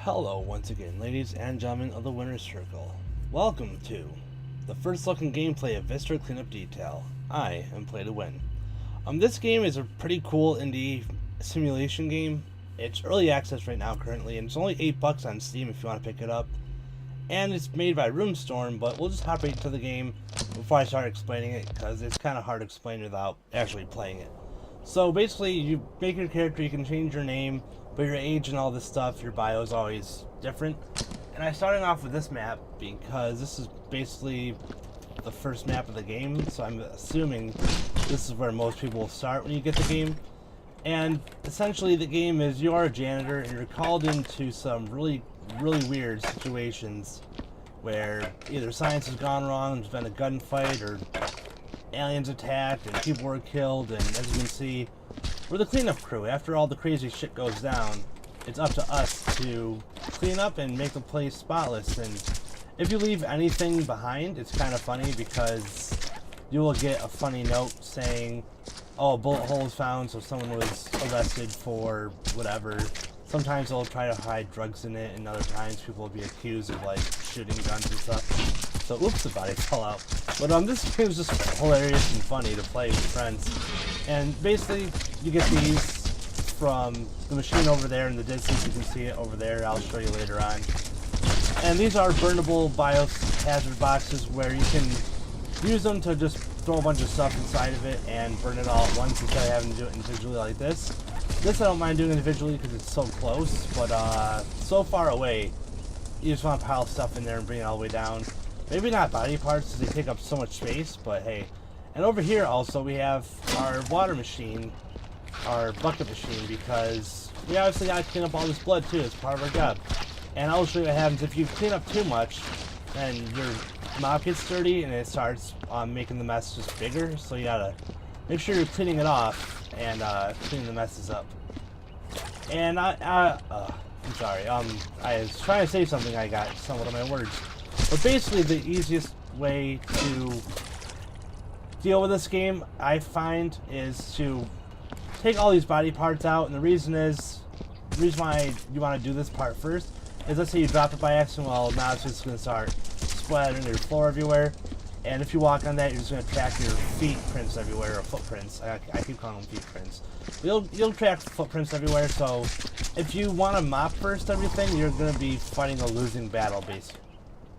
Hello once again, ladies and gentlemen of the Winner's Circle. Welcome to the first look and gameplay of Viscera Cleanup Detail. I am Play to Win. This game is a pretty cool indie simulation game. It's early access right now currently, and it's only $8 on Steam if you want to pick it up. And it's made by Roomstorm, but we'll just hop right into the game before I start explaining it, because it's kind of hard to explain without actually playing it. So basically, you make your character, you can change your name, but your age and all this stuff, your bio is always different. And I started off with this map because this is basically the first map of the game, so I'm assuming this is where most people will start when you get the game. And essentially the game is you are a janitor and you're called into some really weird situations where either science has gone wrong, there's been a gunfight, or aliens attacked and people were killed. And as you can see, we're the cleanup crew. After all the crazy shit goes down, it's up to us to clean up and make the place spotless. And if you leave anything behind, it's kind of funny because you will get a funny note saying, oh, a bullet hole was found, so someone was arrested for whatever. Sometimes they'll try to hide drugs in it, and other times people will be accused of like shooting guns and stuff. So oops, the body fell out. But this game is just hilarious and funny to play with friends. And basically, you get these from the machine over there in the distance. You can see it over there. I'll show you later on. And these are burnable biohazard boxes where you can use them to just throw a bunch of stuff inside of it and burn it all at once instead of having to do it individually like this. This I don't mind doing individually because it's so close, but so far away, you just want to pile stuff in there and bring it all the way down. Maybe not body parts because they take up so much space, but hey. And over here also we have our water machine, our bucket machine, because we obviously got to clean up all this blood too. It's part of our job. And I'll show you what happens if you clean up too much, then your mop gets dirty and it starts making the mess just bigger. So you gotta make sure you're cleaning it off and cleaning the messes up. And I'm sorry. I was trying to say something. I got somewhat of my words. But basically, the easiest way to deal with this game, I find, is to take all these body parts out. And the reason why you want to do this part first is, let's say you drop it by accident. Well, now it's just going to start splattering your floor everywhere. And if you walk on that, you're just going to track your feet prints everywhere, or footprints. I keep calling them feet prints. You'll track footprints everywhere. So if you want to mop first everything, you're going to be fighting a losing battle,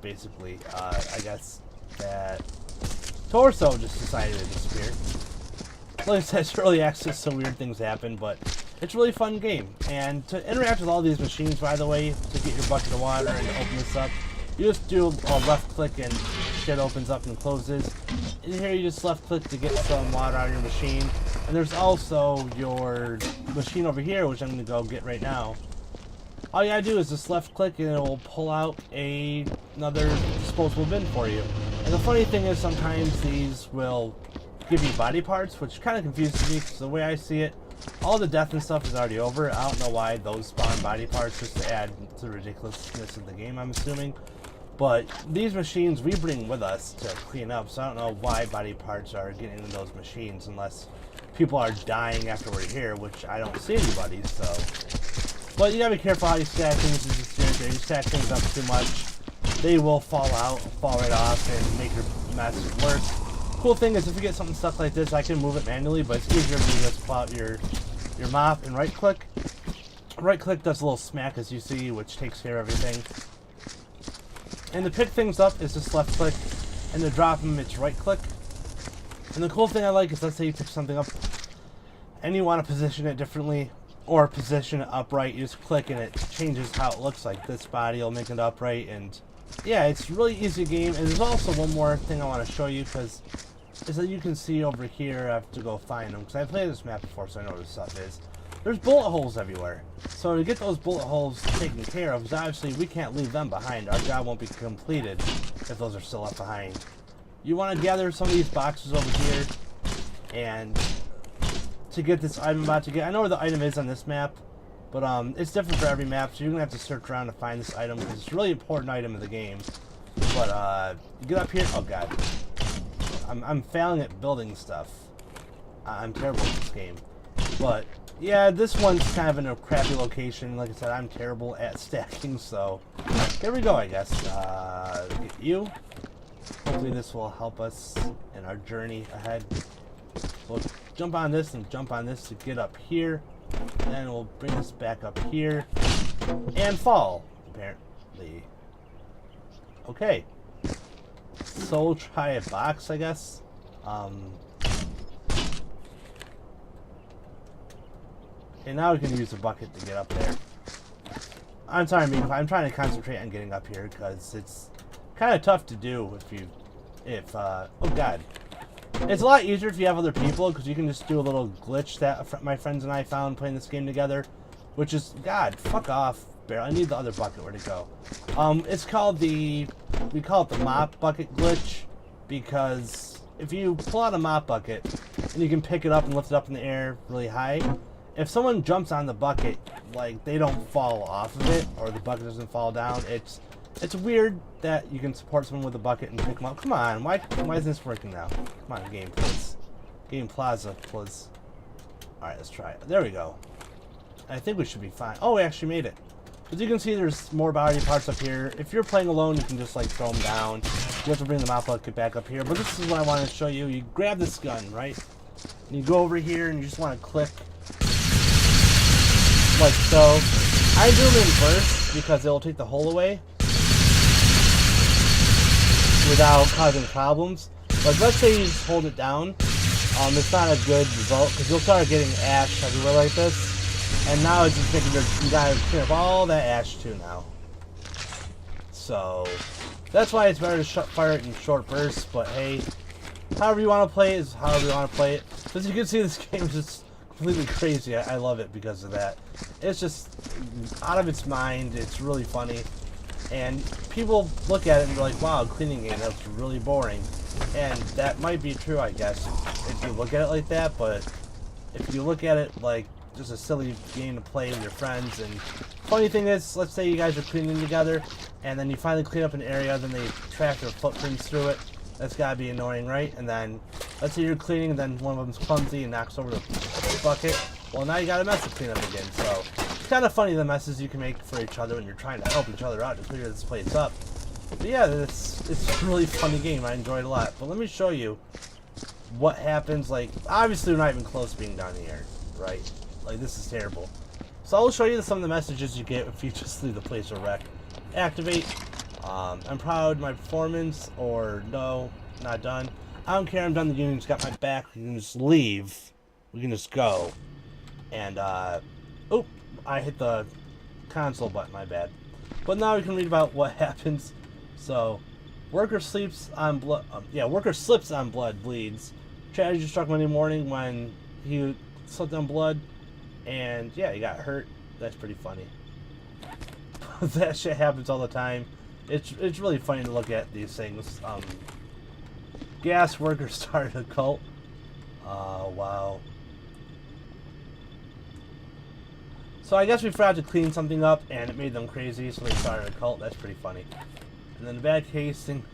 basically. I guess that torso just decided to disappear. Like I said, it's early access, so weird things happen, but it's a really fun game. And to interact with all these machines, by the way, to get your bucket of water and to open this up, you just do a left click and shit opens up and closes. And here you just left click to get some water out of your machine. And there's also your machine over here, which I'm going to go get right now. All you gotta do is just left click and it will pull out another disposable bin for you. And the funny thing is, sometimes these will give you body parts, which kind of confuses me because the way I see it, all the death and stuff is already over. I don't know why those spawn body parts, just to add to the ridiculousness of the game, I'm assuming. But these machines we bring with us to clean up, so I don't know why body parts are getting in those machines unless people are dying after we're here, which I don't see anybody, so. But you gotta be careful how you stack things. If you stack things up too much, they will fall right off and make your mess worse. Cool thing is, if you get something stuck like this, I can move it manually, but it's easier if you just pull out your mop and right click. Right click does a little smack, as you see, which takes care of everything. And to pick things up is just left click, and to drop them it's right click. And the cool thing I like is, let's say you pick something up and you want to position it differently, or position it upright, you just click and it changes how it looks. Like this body will make it upright. And yeah, it's a really easy game. And there's also one more thing I want to show you, because is that you can see over here, I have to go find them because I played this map before, so I know what this stuff is. There's bullet holes everywhere. So to get those bullet holes taken care of, because obviously we can't leave them behind. Our job won't be completed if those are still left behind. You want to gather some of these boxes over here, and to get this item I'm about to get, I know where the item is on this map, but it's different for every map, so you're gonna have to search around to find this item because it's a really important item in the game. But you get up here. Oh god, I'm failing at building stuff. I'm terrible at this game. But Yeah, this one's kind of in a crappy location. Like I said, I'm terrible at stacking, so here we go, I guess. Get you. Hopefully this will help us in our journey ahead. We'll jump on this and jump on this to get up here. Then we'll bring this back up here. And fall, apparently. Okay. So we'll try a box, I guess. And now we can use the bucket to get up there. I'm sorry, Miko. I'm trying to concentrate on getting up here because it's kind of tough to do oh god. It's a lot easier if you have other people because you can just do a little glitch that my friends and I found playing this game together, which is, god, fuck off, Bear. I need the other bucket. Where'd it go? It's called we call it the mop bucket glitch because if you pull out a mop bucket and you can pick it up and lift it up in the air really high, if someone jumps on the bucket, like, they don't fall off of it, or the bucket doesn't fall down, it's weird that you can support someone with a bucket and pick them up. Come on, why isn't this working now? Come on, game, please. Game Plaza, please. Alright, let's try it. There we go. I think we should be fine. Oh, we actually made it. As you can see, there's more body parts up here. If you're playing alone, you can just, like, throw them down. You have to bring the mop bucket back up here. But this is what I wanted to show you. You grab this gun, right? And you go over here and you just want to click like so. I do them in bursts because it'll take the hole away without causing problems. Like, let's say you just hold it down. It's not a good result because you'll start getting ash everywhere like this. And now it's just making you gotta clean up all that ash too now. So that's why it's better to fire it in short bursts. But hey, however you want to play it is however you want to play it. As you can see, this game is just completely crazy. I love it because of that. It's just out of its mind. It's really funny. And people look at it and they're like, wow, cleaning game, that's really boring. And that might be true, I guess, if you look at it like that. But if you look at it like just a silly game to play with your friends, and funny thing is, let's say you guys are cleaning together, and then you finally clean up an area, then they track their footprints through it. That's gotta be annoying, right? And then, let's say you're cleaning, and then one of them's clumsy and knocks over the bucket. Well, now you got a mess to clean up again. So it's kind of funny the messes you can make for each other when you're trying to help each other out to clear this place up. But yeah, it's a really funny game. I enjoyed it a lot. But let me show you what happens. Like, obviously we're not even close to being done here, right? Like, this is terrible. So I'll show you some of the messages you get if you just leave the place a wreck. Activate. I'm proud of my performance, or no, not done. I don't care, I'm done. The union's got my back. We can just leave. We can just go. And, oh, I hit the console button, my bad. But now we can read about what happens. So, worker sleeps on blood. Worker slips on blood, bleeds. Tragedy struck Monday morning when he slipped on blood. And, yeah, he got hurt. That's pretty funny. That shit happens all the time. It's really funny to look at these things. Gas workers started a cult. Wow. So I guess we forgot to clean something up, and it made them crazy, so they started a cult. That's pretty funny. And then the bad case thing.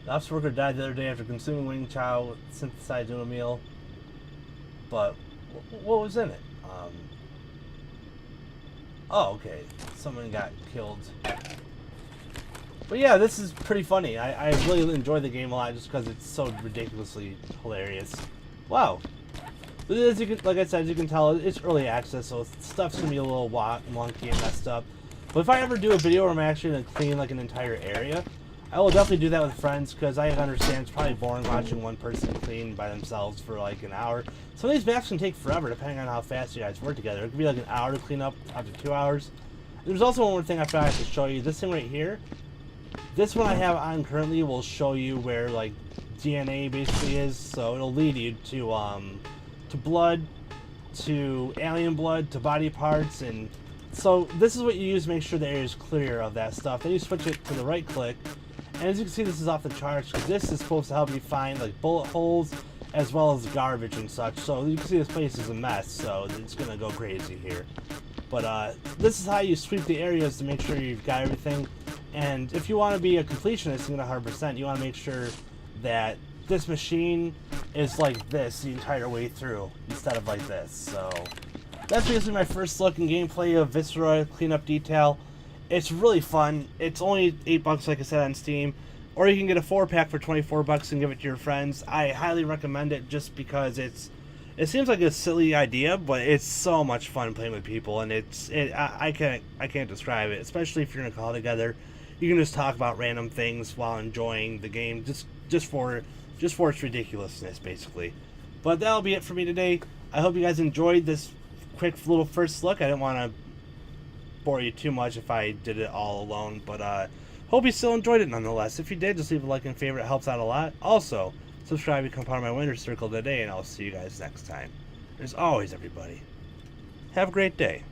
The office worker died the other day after consuming wing chow synthesized in a meal. But what was in it? Oh, okay. Someone got killed. But yeah, this is pretty funny. I really enjoy the game a lot just because it's so ridiculously hilarious. Wow. But as you can, like I said, as you can tell, it's early access, so stuff's gonna be a little wonky and messed up. But if I ever do a video where I'm actually gonna clean like an entire area, I will definitely do that with friends because I understand it's probably boring watching one person clean by themselves for like an hour. Some of these maps can take forever depending on how fast you guys work together. It could be like an hour to clean up to 2 hours. There's also one more thing I forgot to show you. This thing right here. This one I have on currently will show you where like DNA basically is, so it'll lead you to blood, to alien blood, to body parts, and so this is what you use to make sure the area is clear of that stuff. Then you switch it to the right click, and as you can see, this is off the charts because this is supposed to help you find like bullet holes as well as garbage and such. So you can see this place is a mess, so it's gonna go crazy here. But this is how you sweep the areas to make sure you've got everything. And if you want to be a completionist and 100%, you want to make sure that this machine is like this the entire way through instead of like this. So that's basically my first look and gameplay of Viscera Cleanup Detail. It's really fun. It's only $8, like I said, on Steam. Or you can get a 4-pack for $24 and give it to your friends. I highly recommend it just because it seems like a silly idea, but it's so much fun playing with people, and I can't describe it. Especially if you're in a call together, you can just talk about random things while enjoying the game, just for its ridiculousness, basically. But that'll be it for me today. I hope you guys enjoyed this quick little first look. I didn't want to bore you too much if I did it all alone, but hope you still enjoyed it nonetheless. If you did, just leave a like and favorite. It helps out a lot. Also, subscribe, become part of my winner's circle today, and I'll see you guys next time. As always, everybody, have a great day.